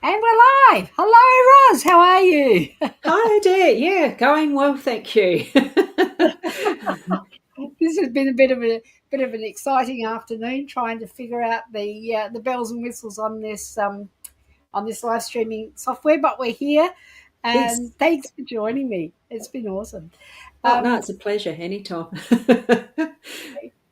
And we're live. Hello, Roz. How are you? Hi, dear. Yeah, going well, thank you. This has been a bit of an exciting afternoon trying to figure out the bells and whistles on this live streaming software. But we're here, Yes. and thanks for joining me. It's been awesome. Oh, no, Um, it's a pleasure anytime.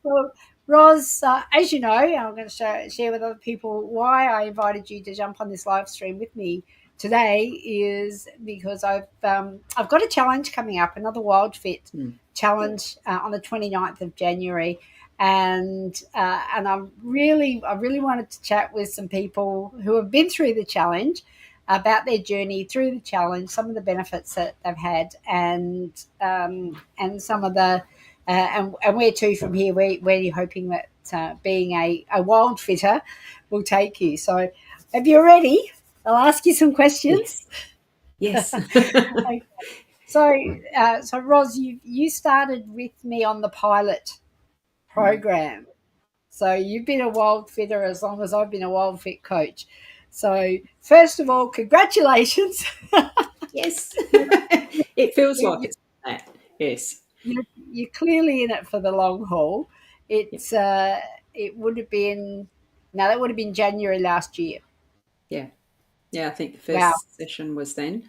well, Roz, as you know, I'm going to share with other people why I invited you to jump on this live stream with me today is because I've got a challenge coming up, another WILDFIT Mm. challenge on the 29th of January, and I really wanted to chat with some people who have been through the challenge about their journey through the challenge, some of the benefits that they've had, and some of the and where to from here? Where are you hoping that being a wild fitter will take you? So, if you're ready, I'll ask you some Yes. questions. Yes. Okay. So Roz, you started with me on the pilot Mm. program. So you've been a wild fitter as long as I've been a wild fit coach. So first of all, congratulations. Yes. you, It feels like you, it's that. Yes. you're clearly in it for the long haul. Yep. It's it would have been no, that would have been January last year. Yeah. Yeah, I think the Wow. first session was then.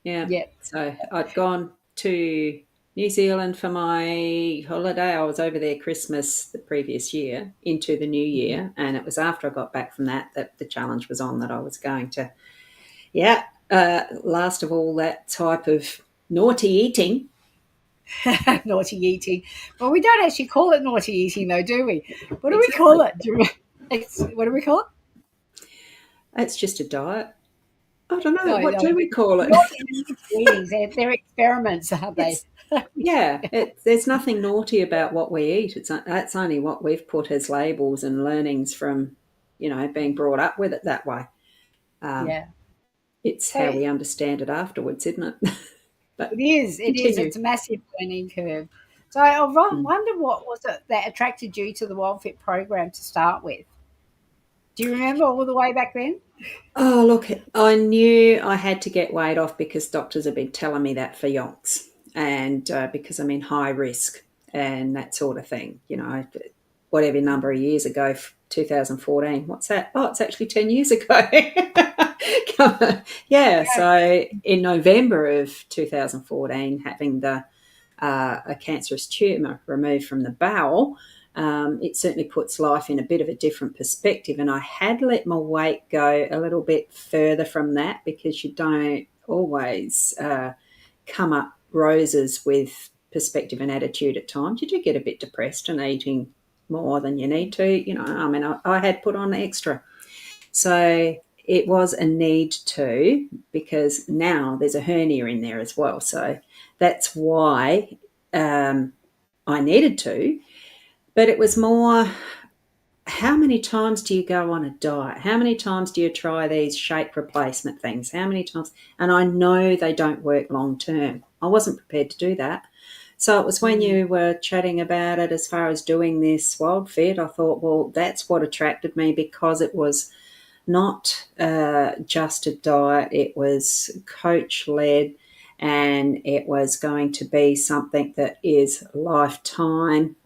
Yeah. Yeah. So I'd gone to New Zealand for my holiday. I was over there Christmas the previous year into the new year. And it was after I got back from that that the challenge was on that I was going to. Yeah. Last of all, that type of naughty eating. Naughty eating. Well, we don't actually call it naughty eating, though, do we? What do we call Exactly. it? What do we call it? It's just a diet. I don't know. No, What no, do we call it? naughty eating. They're experiments, aren't they? It's yeah. There's nothing naughty about what we eat. That's only what we've put as labels and learnings from, being brought up with it that way. Um, Yeah. it's So how we understand it afterwards, isn't it? it But is. It is. continue. It's a massive learning curve. So I Mm. wonder what was it that attracted you to the WildFit program to start with? Do you remember all the way back then? Oh, look, I knew I had to get weight off because doctors have been telling me that for yonks, and because I'm in high risk and that sort of thing. Whatever number of years ago, 2014. What's that? Oh, it's actually 10 years ago. Come on. Yeah, so in November of 2014, having a cancerous tumour removed from the bowel, it certainly puts life in a bit of a different perspective. And I had let my weight go a little bit further from that because you don't always come up roses with perspective and attitude at times. You do get a bit depressed and eating more than you need to. I had put on extra. So it was a need to, because now there's a hernia in there as well. So that's why I needed to. But it was more, how many times do you go on a diet? How many times do you try these shape replacement things? How many times? And I know they don't work long term. I wasn't prepared to do that. So it was when Mm, you were chatting about it as far as doing this wild fit, I thought, well, that's what attracted me because it was not just a diet, it was coach led and it was going to be something that is lifetime,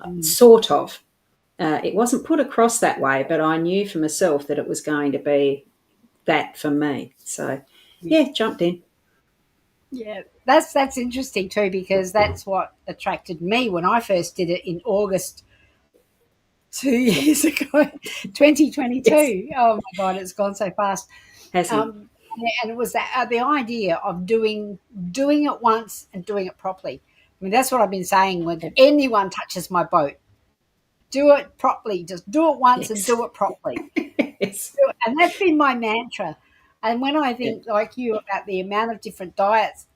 mm. sort of. It wasn't put across that way, but I knew for myself that it was going to be that for me. So, yeah, jumped in. Yeah, that's interesting too because that's what attracted me when I first did it in August 2 years ago, Yes, 2022. Oh my God, it's gone so fast. hasn't it? Um, and it was the idea of doing it once and doing it properly. I mean, that's what I've been saying when Yep. anyone touches my boat. Do it properly. Just do it once and Yes. do it properly. Yes. And that's been my mantra. And when I Yep. think like you about the amount of different diets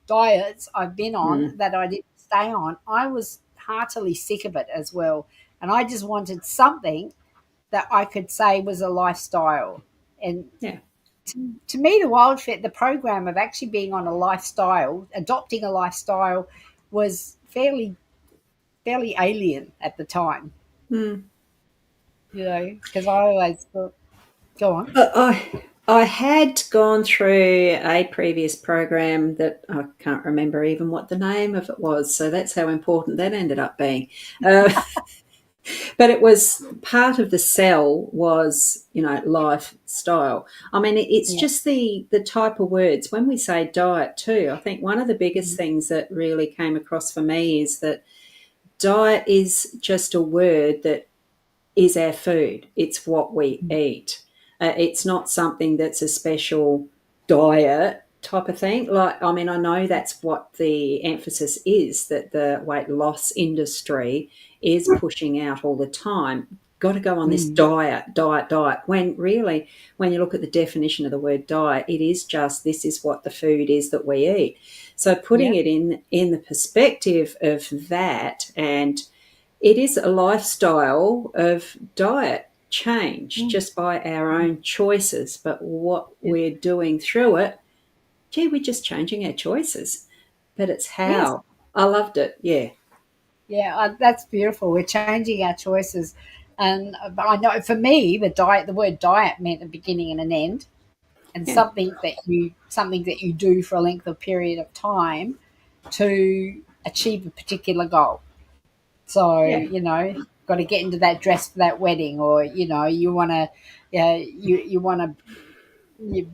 I've been on Mm. that I didn't stay on, I was heartily sick of it as well. And I just wanted something that I could say was a lifestyle. And Yeah. to me, the Wild Fit, the program of actually being on a lifestyle, adopting a lifestyle, was fairly alien at the time. Mm. Because I always thought, go on. I I had gone through a previous program that I can't remember even what the name of it was, so that's how important that ended up being. Uh, but it was part of the sell was, lifestyle. I mean, it's Yeah. just the type of words. When we say diet too, I think one of the biggest Mm. things that really came across for me is that diet is just a word that is our food. It's what we eat. It's not something that's a special diet type of thing. Like, I mean, I know that's what the emphasis is, that the weight loss industry is pushing out all the time. Got to go on this Mm. diet. When really, when you look at the definition of the word diet, it is just this is what the food is that we eat. So putting Yeah. it in the perspective of that, and it is a lifestyle of diet change Mm. just by our Mm. own choices. But what Yeah. we're doing through it, gee, we're just changing our choices. But it's Yes. how. I loved it. Yeah. Yeah, that's beautiful. We're changing our choices, and but I know for me, the word diet meant a beginning and an end, and Yeah. something that you do for a length of period of time to achieve a particular goal. So Yeah. got to get into that dress for that wedding, or you want to, yeah, you want to.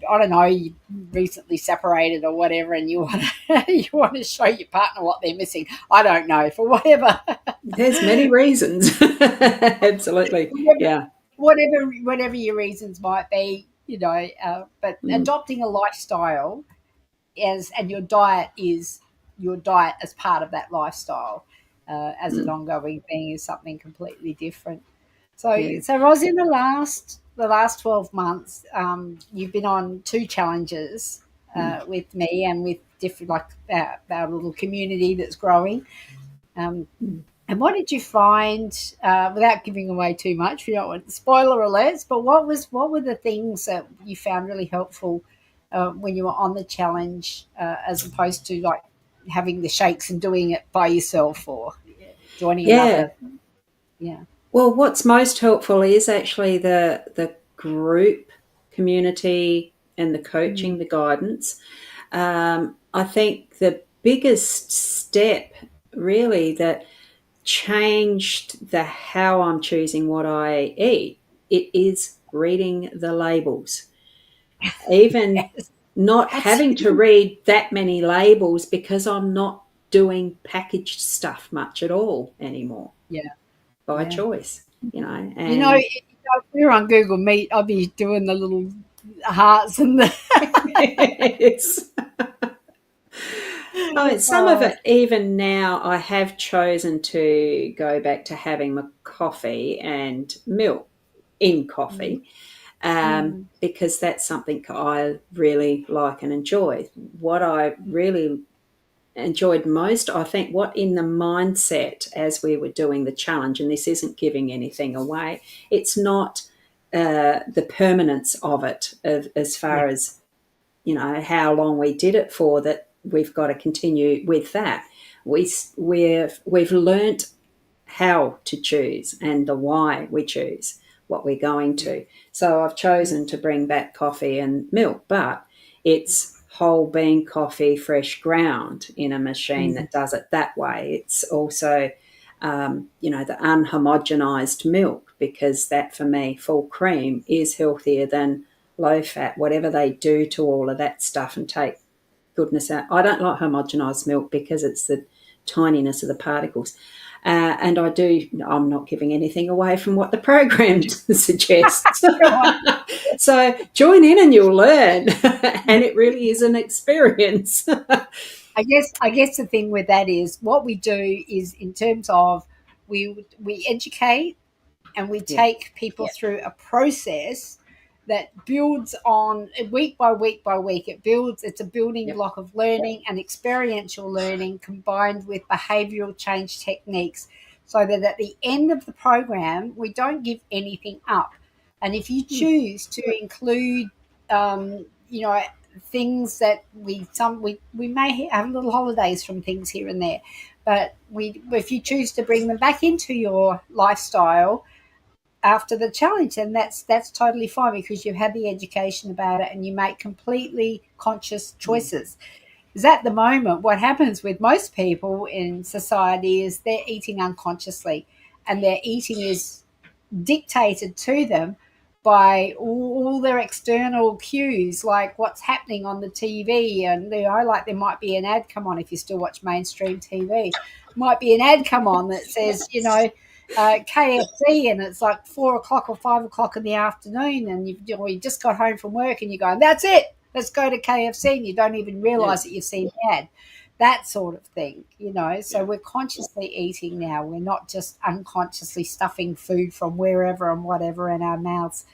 I don't know, you recently separated or whatever, and you want to you want to show your partner what they're missing. I don't know, for whatever There's many reasons. Absolutely. Yeah. whatever your reasons might be, but Mm, adopting a lifestyle and your diet is your diet as part of that lifestyle, as an mm, ongoing thing is something completely different. So, yeah. Ros, in the last 12 months, you've been on two challenges Mm, with me and with different, like our little community that's growing. Um, mm. and what did you find, without giving away too much? We don't want spoiler alerts, but what were the things that you found really helpful when you were on the challenge, as opposed to like having the shakes and doing it by yourself or joining Yeah. another? Yeah. Well, what's most helpful is actually the group community and the Mm. coaching, the guidance. I think the biggest step really that changed the how I'm choosing what I eat, it is reading the labels. Even Yes, not that's having to read that many labels because I'm not doing packaged stuff much at all anymore yeah, by yeah. choice, If and we were on Google Meet, I'd be doing the little hearts and the. it's oh, some of Oh, it, even now, I have chosen to go back to having my coffee and milk in mm, coffee, mm, because that's something I really like and enjoy. What I really enjoyed most, I think, what in the mindset as we were doing the challenge, and this isn't giving anything away, it's not the permanence of it, as yeah, far as how long we did it for, that we've got to continue with that. We've learnt how to choose and the why we choose what we're going yeah, to. So I've yeah, chosen to bring back coffee and milk, but it's whole bean coffee, fresh ground in a machine mm, that does it that way. It's also, the unhomogenized milk, because that for me, full cream, is healthier than low fat, whatever they do to all of that stuff and take goodness out. I don't like homogenized milk because it's the tininess of the particles. And I'm not giving anything away from what the program suggests. go on. So join in and you'll learn. And it really is an experience. I guess the thing with that is what we do is in terms of we educate and we Yeah, take people through a process that builds on week by week by week. It's a building yep, block of learning and experiential learning combined with behavioral change techniques, so that at the end of the program we don't give anything up. And if you mm, choose to include, you know things that we may have little holidays from things here and there, but if you choose to bring them back into your lifestyle, after the challenge, and that's totally fine because you've had the education about it and you make completely conscious Mm. choices. Because at the moment, what happens with most people in society is they're eating unconsciously, and their eating is dictated to them by all their external cues, like what's happening on the TV. And like there might be an ad come on if you still watch mainstream TV. Might be an ad come on that says, KFC, and it's like 4 o'clock or 5 o'clock in the afternoon, and you just got home from work, and you're going, "That's it, let's go to KFC," and you don't even Yeah, realize that you've seen the ad. That sort of thing. So yeah. we're consciously eating now. We're not just unconsciously stuffing food from wherever and whatever in our mouths.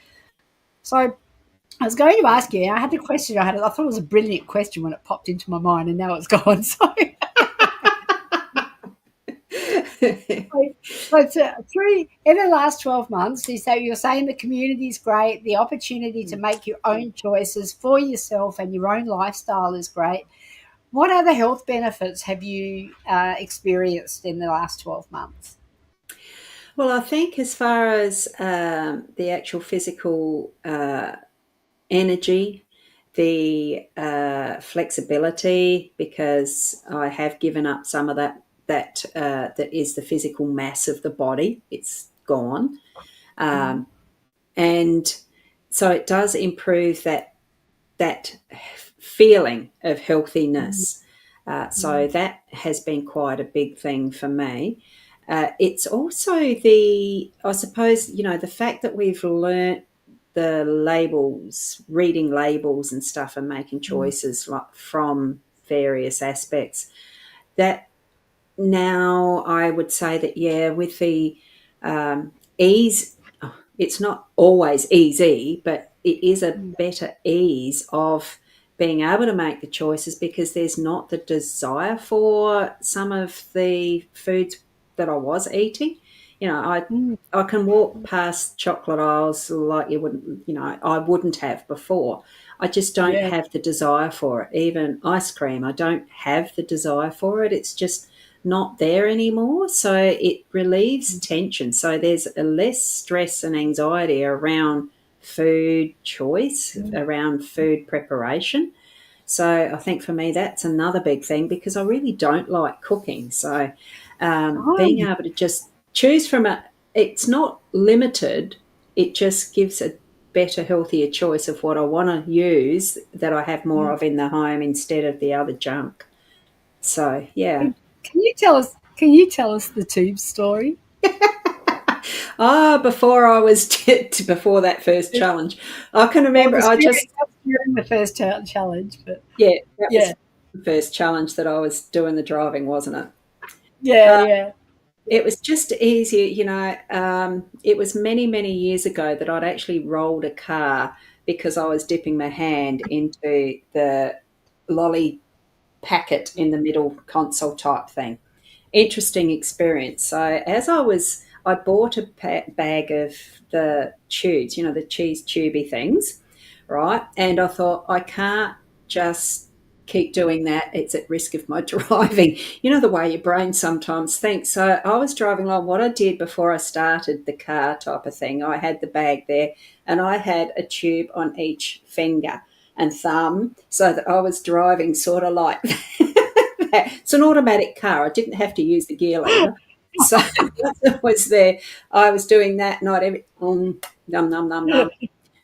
So I was going to ask you, I had a question I thought it was a brilliant question when it popped into my mind, and now it's gone. Through in the last 12 months, you're saying the community is great, the opportunity to make your own choices for yourself and your own lifestyle is great. What other health benefits have you experienced in the last 12 months? Well, I think as far as the actual physical energy, the flexibility, because I have given up some of that is the physical mass of the body. It's gone, Mm, and so it does improve that feeling of mm, healthiness. So mm, that has been quite a big thing for me. It's also I suppose, the fact that we've learnt the labels, reading labels and stuff, and making mm, choices from various aspects. That now I would say that, yeah, with the ease, it's not always easy, but it is a mm, better ease of being able to make the choices, because there's not the desire for some of the foods that I was eating. mm. I can walk past chocolate aisles like I wouldn't have before. I just don't Yeah. have the desire for it. Even ice cream, I don't have the desire for it. It's just not there anymore. So it relieves tension. So there's a less stress and anxiety around food choice, Mm. around food preparation. So I think for me, that's another big thing, because I really don't like cooking. So being Oh, able to just choose from it's not limited. It just gives a better, healthier choice of what I want to use, that I have more mm. of in the home instead of the other junk. So yeah. Can you tell us the tube story? Before I was before that first challenge, I can That remember. was I during, just that was during the first challenge, but Yeah, that yeah, was the first challenge that I was doing the driving, wasn't it? yeah, Uh, yeah. it was just easier, it was many, many years ago that I'd actually rolled a car because I was dipping my hand into the lolly packet in the middle console type thing. Interesting experience. So I bought a bag of the tubes, the cheese tubey things, right? And I thought, I can't just keep doing that. It's at risk of my driving. You know the way your brain sometimes thinks. So I was driving along. What I did before I started the car type of thing, I had the bag there, and I had a tube on each finger and thumb, so that I was driving sort of like it's an automatic car. I didn't have to use the gear lever. So I was there. I was doing that, not every num num num num.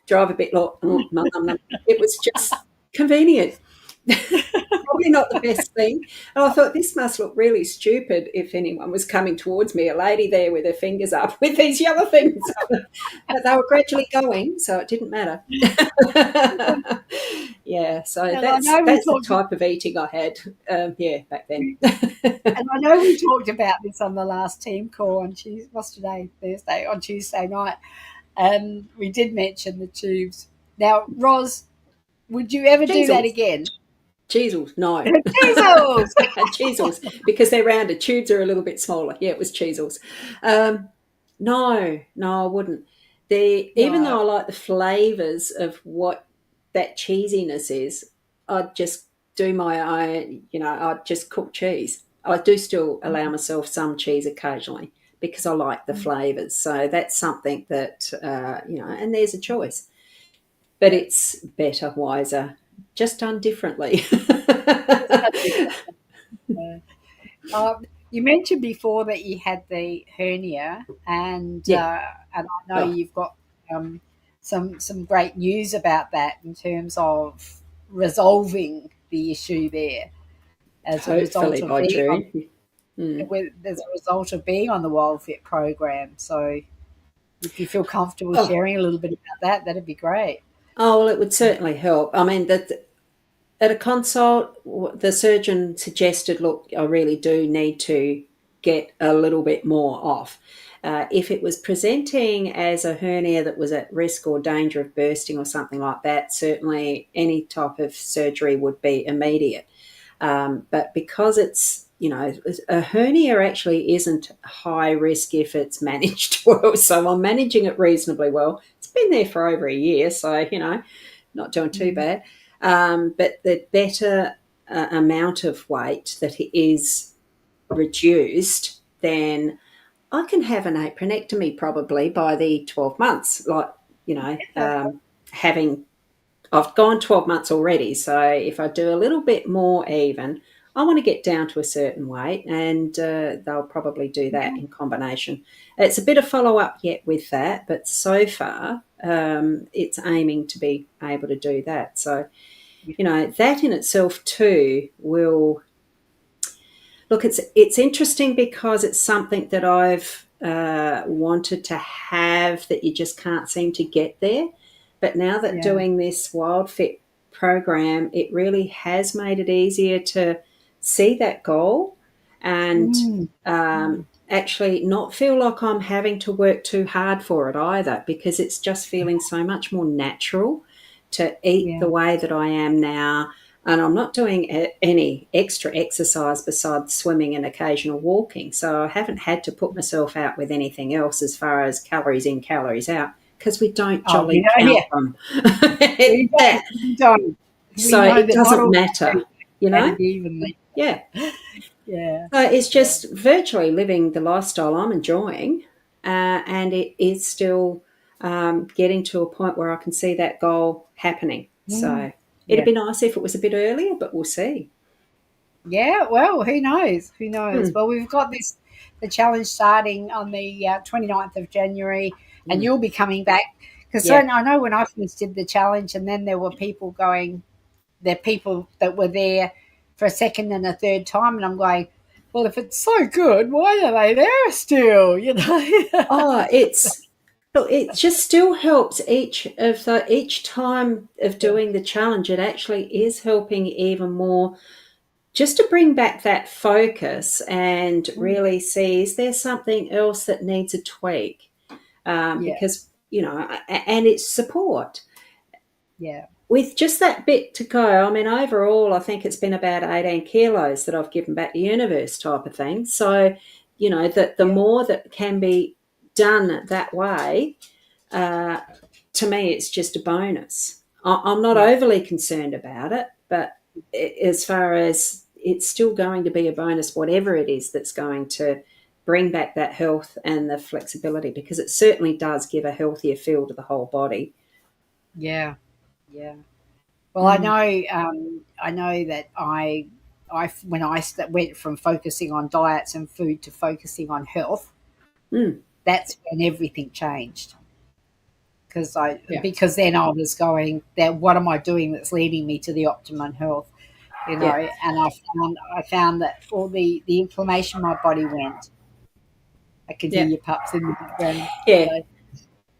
Drive a bit low, num num num. It was just convenient. Probably not the best thing. And I thought, this must look really stupid if anyone was coming towards me, a lady there with her fingers up with these yellow things. But they were gradually going, so it didn't matter. Yeah, so And I that's know we that's the talked, type of eating I had, yeah, back then. and I know we talked about this on the last team call on Tuesday. What's today? Thursday, on Tuesday night, and we did mention the tubes. Now, Roz, would you ever do that Cheezels. again? Cheezels, no. Diesels. Cheezels, because they're rounded. Tubes are a little bit smaller. Yeah, it was Cheezels. No, no, I wouldn't. Even No. though I like the flavours of what that cheesiness is, I'd just do my own, I'd just cook cheese. I do still allow myself some cheese occasionally, because I like the flavours. So that's something that, and there's a choice. But it's better, wiser, just done differently. You mentioned before that you had the hernia, Yeah. and I know Oh, you've got some great news about that in terms of resolving the issue there as a result hopefully of by being on June. Mm. as a result of being on the WildFit program. So if you feel comfortable Oh, sharing a little bit about that, that'd be great. well, it would certainly help. I mean, that at a consult, the surgeon suggested, look, I really do need to get a little bit more off. If it was presenting as a hernia that was at risk or danger of bursting or something like that, certainly any type of surgery would be immediate. But because it's, a hernia actually isn't high risk if it's managed well. So I'm managing it reasonably well. It's been there for over a year, so, not doing too Mm. bad. But the better amount of weight that is reduced, then I can have an apronectomy probably by the 12 months. Like, having I've gone 12 months already. So if I do a little bit more even, I want to get down to a certain weight, and they'll probably do that in combination. It's a bit of follow up yet with that, but so far it's aiming to be able to do that. So, that in itself too will look. It's interesting because it's something that I've wanted to have that you just can't seem to get there. But now that Yeah. doing this WildFit program, it really has made it easier to see that goal and Mm. Mm. actually not feel like I'm having to work too hard for it either, because it's just feeling so much more natural to eat the Yeah. way that I am now. And I'm not doing any extra exercise besides swimming and occasional walking. So I haven't had to put myself out with anything else as far as calories in, calories out, because we don't Oh, jolly yeah. count them. We That. don't. We don't. We So know it that not doesn't all matter, calories are added evenly. Yeah. Yeah. So it's Yeah. just virtually living the lifestyle I'm enjoying, and it is still getting to a point where I can see that goal happening. Mm. So it'd Yeah. be nice if it was a bit earlier, but we'll see. Yeah. Well, who knows? Who knows? Mm, Well, we've got the challenge starting on the 29th of January, and mm. you'll be coming back. Because Yeah. I know when I first did the challenge, and then there were people going, there are people that were there for a second and a third time, and I'm going, well, if it's so good, why are they there still? You know? Oh, look, it just still helps each time of Yeah. doing the challenge. It actually is helping even more, just to bring back that focus and Mm. really see, is there something else that needs a tweak? Yeah. Because, and it's support. Yeah. With just that bit to go, I mean, overall, I think it's been about 18 kilos that I've given back the universe type of thing. So, that the Yeah. more that can be done that way, uh, to me, it's just a bonus. I'm not Yeah. overly concerned about it, but as far as it's still going to be a bonus, whatever it is that's going to bring back that health and the flexibility, because it certainly does give a healthier feel to the whole body. Yeah. Yeah. Well, Mm, I know that when went from focusing on diets and food to focusing on health, mm, that's when everything changed. yeah, Because then I was going, that what am I doing that's leading me to the optimum health, yeah, And I found that all the inflammation my body went. I can hear yeah, your pups in the background. yeah. So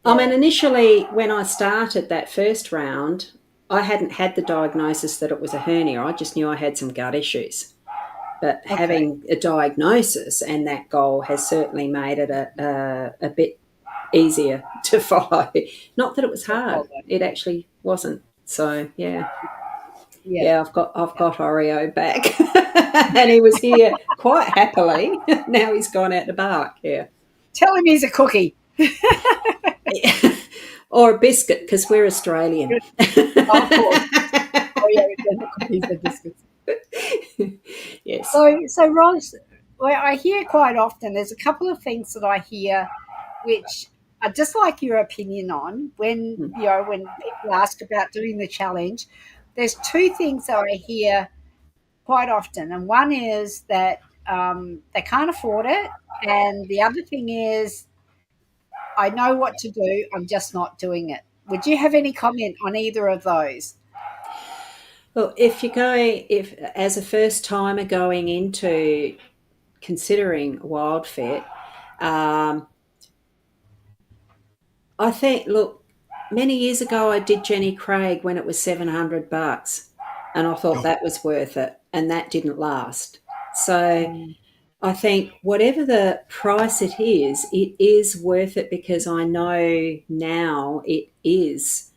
I mean, yeah. initially, when I started that first round, I hadn't had the diagnosis that it was a hernia. I just knew I had some gut issues. But Okay. having a diagnosis and that goal has certainly made it a bit easier to follow. Not that it was hard; it actually wasn't. So yeah, Yeah. yeah, I've got Oreo back, and he was here quite happily. Now he's gone out to bark. Yeah, Tell him he's a cookie. or a biscuit because we're Australian. Oh, of course. Oh, yeah, they're not cookies, they're biscuits. Yes. So Roz, well, I hear quite often. There's a couple of things that I hear, which I just like your opinion on. When Mm. when people ask about doing the challenge, there's two things that I hear quite often, and one is that they can't afford it, and the other thing is I know what to do, I'm just not doing it. Would you have any comment on either of those? Well, if you're going, if as a first timer going into considering WildFit, um, I think, look, many years ago I did Jenny Craig when it was $700, and I thought that was worth it, and that didn't last. So Mm, I think whatever the price it is worth it because I know now it is,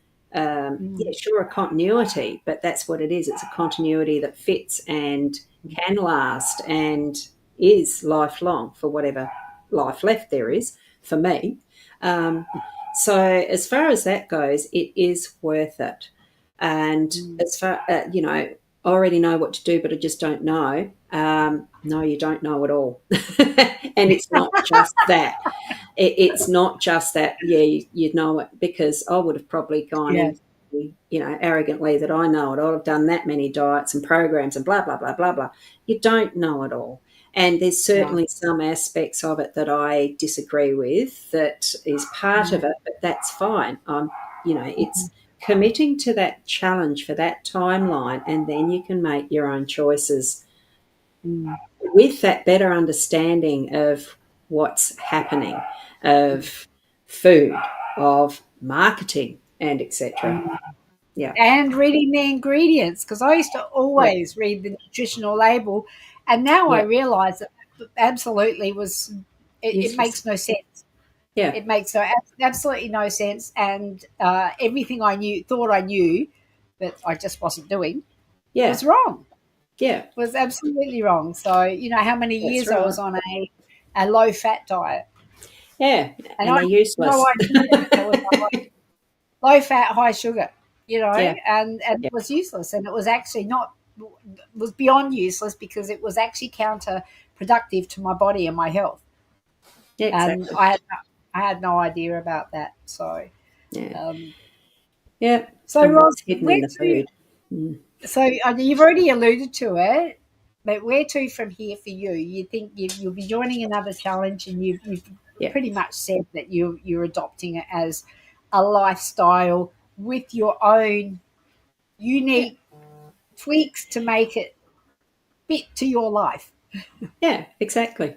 yeah, mm, sure, a continuity, but that's what it is. It's a continuity that fits and can last and is lifelong for whatever life left there is for me. Um, so as far as that goes, it is worth it. And mm, as far, I already know what to do, but I just don't know. No, you don't know at all. And it's not just that. It's not just that, yeah, you'd know it because I would have probably gone yeah, in, arrogantly that I know it. I'd have done that many diets and programs and blah, blah, blah, blah, blah. You don't know it all. And there's no. certainly some aspects of it that I disagree with that is part Mm, of it, but that's fine. mhm, It's committing to that challenge for that timeline, and then you can make your own choices mm, with that better understanding of what's happening, of food, of marketing, and etc. mm. Yeah, And reading the ingredients, because I used to yeah, always read the nutritional label, and now I yeah. realize that absolutely was it makes Useless. no sense. Yeah, It makes absolutely no sense, and everything I thought I knew, that I just wasn't doing, yeah, was wrong. yeah. Was absolutely wrong. So how many That's years I right. was on a low fat diet, Yeah, and and I they're had no useless. idea that there was low fat, high sugar, Yeah, and yeah, it was useless. And it was actually not, was beyond useless because it was actually counterproductive to my body and my health. yeah, And exactly. I had no idea about that. So, Yeah, um, yeah. so And Roz, what's hidden where in the to? food? Mm. So you've already alluded to it, but where to from here for you? You think you'll be joining another challenge, and you've Yeah, pretty much said that you're adopting it as a lifestyle with your own yeah, unique tweaks to make it fit to your life. yeah, exactly.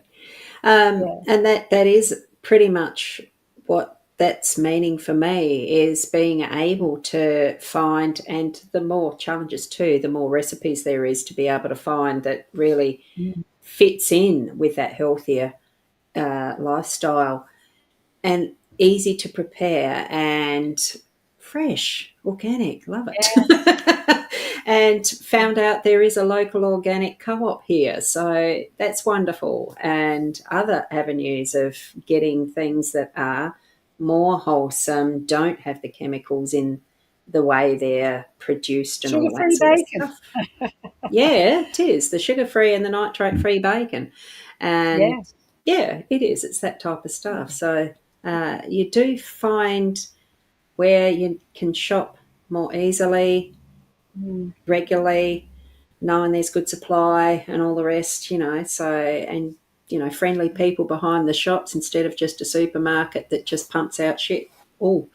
Yeah. And that is pretty much what that's meaning for me is being able to find, and the more challenges too, the more recipes there is to be able to find that really Mm, fits in with that healthier lifestyle and easy to prepare and fresh, organic. Love yes. it. And found out there is a local organic co op here. So that's wonderful. And other avenues of getting things that are more wholesome, don't have the chemicals in the way they're produced and all that Sugar-free sort of bacon. stuff. Yeah, it is the sugar free and the nitrate free bacon. And Yes. yeah, it is. It's that type of stuff. So you do find where you can shop more easily, Mm. regularly, knowing there's good supply and all the rest. So, and, friendly people behind the shops instead of just a supermarket that just pumps out shit. Oh,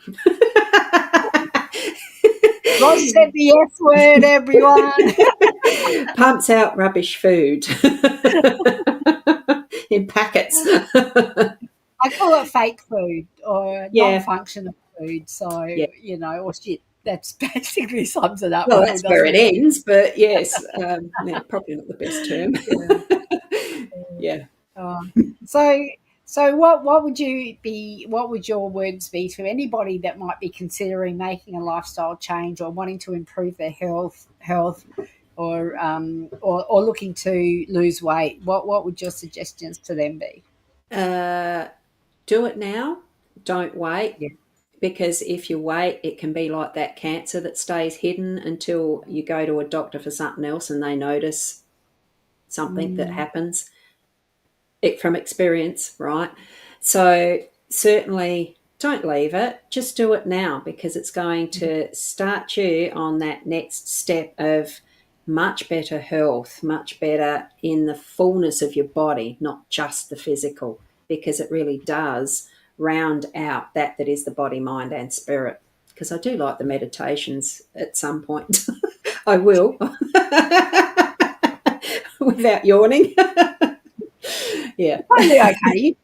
Ross said the F word, everyone. pumps out rubbish food in packets. I call it fake food or Yeah, non-functional food. So, yeah. or shit. That's basically sums it up Well, well, that's where it doesn't it? ends, but yes, yeah, probably not the best term. Yeah. Yeah. Um, so, what would your words be to anybody that might be considering making a lifestyle change or wanting to improve their health, or looking to lose weight? What would your suggestions to them be? Uh, do it now. Don't wait. Yeah. Because if you wait, it can be like that cancer that stays hidden until you go to a doctor for something else and they notice something that Mm, happens. it from experience, right? So certainly don't leave it. Just do it now, because it's going to start you on that next step of much better health, much better in the fullness of your body, not just the physical, because it really does round out that is the body, mind, and spirit. Because I do like the meditations at some point. I will, without yawning. Yeah. Totally okay.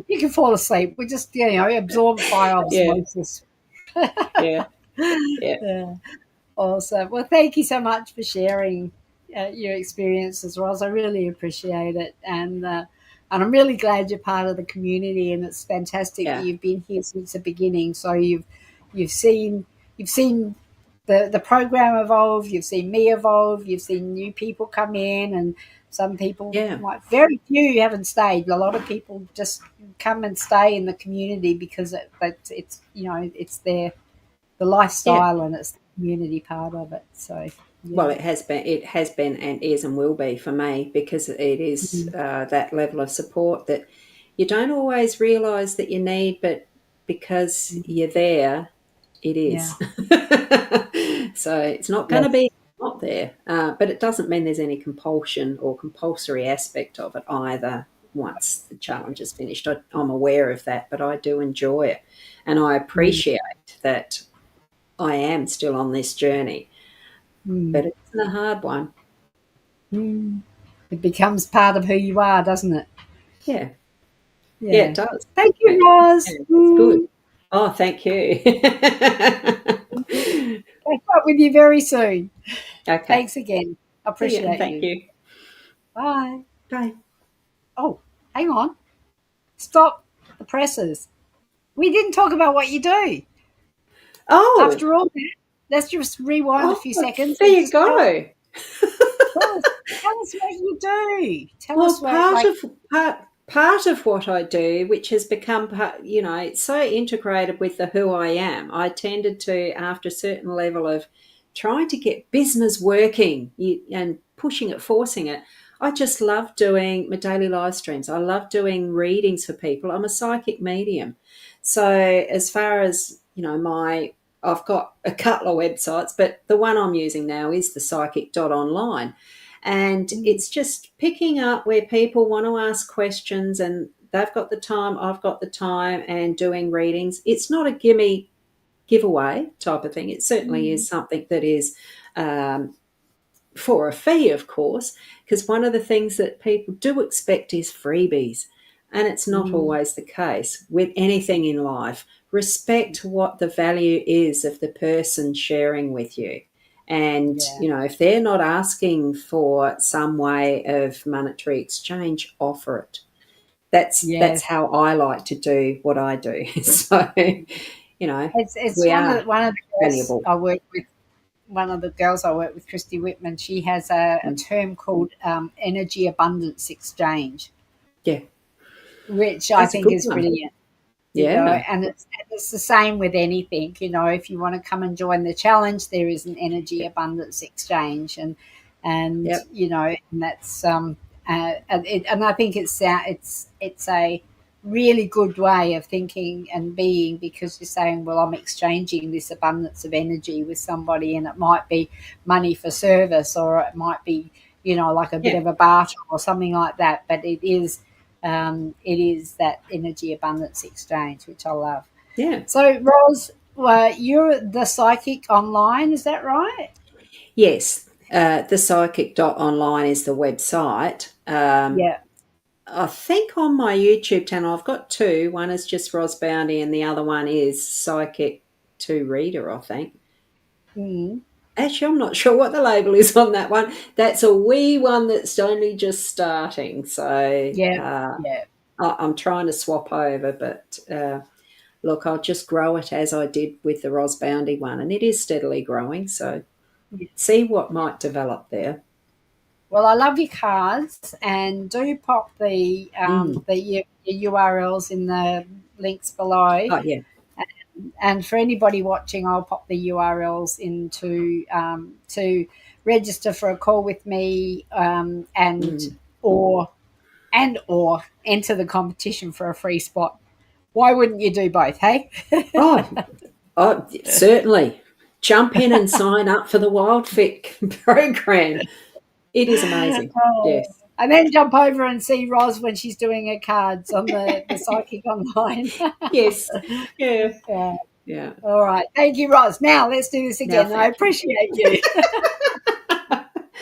You can fall asleep. We just, absorb by Yeah. osmosis. Yeah. Yeah. Yeah. Awesome. Well, thank you so much for sharing your experiences, Roz. I really appreciate it, and I'm really glad you're part of the community. And it's fantastic that Yeah. you've been here since the beginning. So you've seen the program evolve. You've seen me evolve. You've seen new people come in, and some people Yeah. might, very few haven't stayed. A lot of people just come and stay in the community because it's it's the Yeah. lifestyle and it's the community part of it. So Well, yeah. it has been, and is, and will be for me, because it is Mm. that level of support that you don't always realise that you need, but because Mm. you're there, it Yeah. is. So it's not going to Yes. be not there, but it doesn't mean there's any compulsion or compulsory aspect of it either. Once the challenge is finished, I'm aware of that, but I do enjoy it, and I Mm. appreciate that I am still on this journey, Mm. but it isn't a hard one. Mm. It becomes part of who you are, doesn't it? Yeah, yeah, it Yeah. does. Thank Yeah, you, Roz. yeah, it's good. Oh, thank you. Catch up with you very soon. Okay. Thanks again. See you, and Appreciate thank you. you. Bye. Bye. Oh, hang on. Stop the presses. We didn't talk about what you do. Oh, After all that, let's just rewind a oh, few seconds there and you just go. tell us, tell us what you do. Tell Well, us what, like, part of what I do, which has become part, it's so integrated with the who I am. I tended to, after a certain level of trying to get business working and pushing it, forcing it. I just love doing my daily live streams. I love doing readings for people. I'm a psychic medium, so as far as I've got a couple of websites, but the one I'm using now is the psychic.online. And mm, it's just picking up where people want to ask questions, and they've got the time, I've got the time, and doing readings. It's not a gimme giveaway type of thing. It certainly mm, is something that is um, for a fee, of course, because one of the things that people do expect is freebies. And it's not mm, always the case with anything in life. Respect what the value is of the person sharing with you. And, yeah, if they're not asking for some way of monetary exchange, offer it. That's yes. how I like to do what I do. So, you know, It's we are one of the girls valuable. I work with. One of the girls I work with, Christy Whitman. She has a Mm. term called energy abundance exchange, Yeah, which I that's a think good is one. brilliant. Yeah, And it's the same with anything. If you want to come and join the challenge, there is an energy yeah, abundance exchange, and yep, and that's and I think it's a really good way of thinking and being, because you're saying, well, I'm exchanging this abundance of energy with somebody, and it might be money for service, or it might be like a bit yeah, of a barter or something like that, but it is that energy abundance exchange, which I love. yeah. So, Ros, you're the psychic online, is that right? Yes, the psychic.online is the website. Yeah. I think on my YouTube channel, I've got two. One is just Ros Bounty, and the other one is Psychic 2 Reader, I think. Mm. Actually, I'm not sure what the label is on that one. That's a wee one that's only just starting. So Yeah. Yeah. I'm trying to swap over, but look, I'll just grow it as I did with the Ros Bounty one, and it is steadily growing. So Yeah. see what might develop there. Well, I love your cards, and do pop Mm. your URLs in the links below. Oh, yeah. And for anybody watching, I'll pop the URLs into to register for a call with me, and Mm. or and or enter the competition for a free spot. Why wouldn't you do both, hey? Oh, oh, certainly. Jump in and sign up for the WILDFit program. It is amazing. Oh, Yes. and then jump over and see Roz when she's doing her cards on the Psychic Online. Yes. Yeah. Yeah. Yeah. All right. Thank you, Roz. Now let's do this Now, again. I thank you. appreciate you.